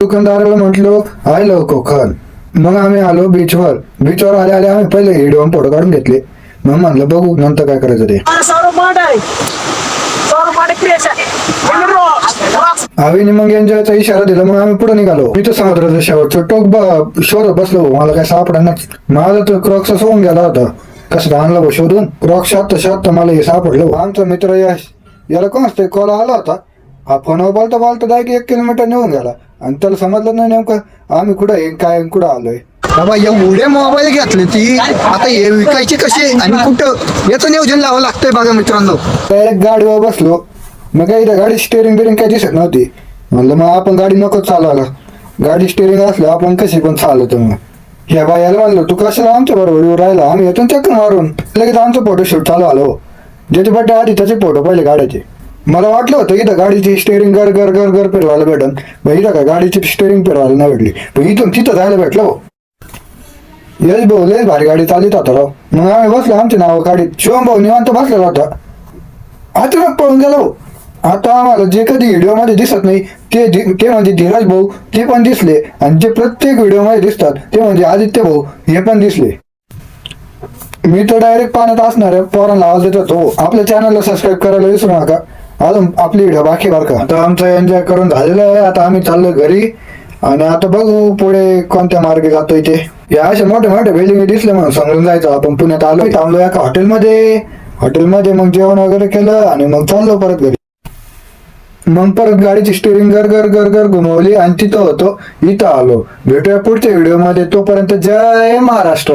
दुकानदाराला म्हटलो आलो कोकण. मग आम्ही आलो बीचवर आले आम्ही पहिले व्हिडिओ फोटो काढून घेतले. मग म्हणलं बघू नंतर काय करायचं ते. आवीने मग एन्जॉयचा इशारा दिला. मग आम्ही पुढे निघालो. इथं समुद्राचं शेवटचं टोक शोधत बसलो. मला काय सापडणार. माझा तर क्रॉक्स होऊन गेला होता. कसं आणलं शोधून क्रॉक्स शोधता मला हे सापडलं. आमचा मित्र यश याला कोण असते कॉल आला होता. हा फोनवर बोलता डायरेक्ट 1 किलोमीटर निघून गेला आणि त्याला समजलं नाही नेमकं आम्ही कुठं काय कुठं आलोय. बाबा एवढे मोबाईल घेतले ती आता हे विकायचे कसे आणि कुठं याचं नियोजन लावावं लागतंय बघा मित्रांनो. डायरेक्ट गाडीवर बसलो. मग काही गाडी स्टेअरिंग बिरिंग काही दिसत नव्हती. म्हणलं मग आपण गाडी नको चालवायला. गाडी स्टेअरिंग असलं आपण कशी पण चालवतो. मग ह्या बायाला म्हणलं तू कशाला आमच्या बरोबर राहिला. आम्ही येतो चक्कर मारून लगेच आमचं फोटोशूट चालू आलो. ज्याचे बड्डे आधी त्याचे फोटो पहिले काढायचे. मला वाटलं होतं इथं गाडीची स्टेअरिंग गर गर गर गर फिरवायला भेटन. मग इथं काय गाडीची स्टेअरिंग फिरवायला नाही भेटली. पण इथून तिथं जायला भेटलं. यश भाऊ लयच भारी गाडी चालत होता राव. मग आम्ही बसलो आमच्या नाव गाडीत. शिवम भाऊ निवांत बसलेला होता. अचानक पळून गेलो. आता आम्हाला जे कधी व्हिडिओ मध्ये दिसत नाही ते म्हणजे धीरज भाऊ ते पण दिसले. आणि जे प्रत्येक व्हिडिओ मध्ये दिसतात ते म्हणजे आदित्य भाऊ हे पण दिसले. मी तर डायरेक्ट पाण्यात असणार पोरांना आवाज देत होतो. आपल्या चॅनलला सबस्क्राईब करायला विसरू नका. अजून आपली व्हिडिओ बाकी बरं का. आता आमचा एन्जॉय करून झालेला आहे. आता आम्ही चाललो घरी आणि आता बघू पुढे कोणत्या मार्गे जातोय ते. या अशा मोठ्या बिल्डिंग दिसले म्हणून समजून जायचं आपण पुण्यात आलो. थांबलो एका हॉटेलमध्ये मग जेवण वगैरे केलं आणि मग चाललो परत घरी. मग परत गाडीची स्टेअरिंग गर गर गर गर घुमवली आणि तिथं होतो. इथं आलो. भेटूया पुढच्या व्हिडिओ मध्ये. तोपर्यंत जय महाराष्ट्र.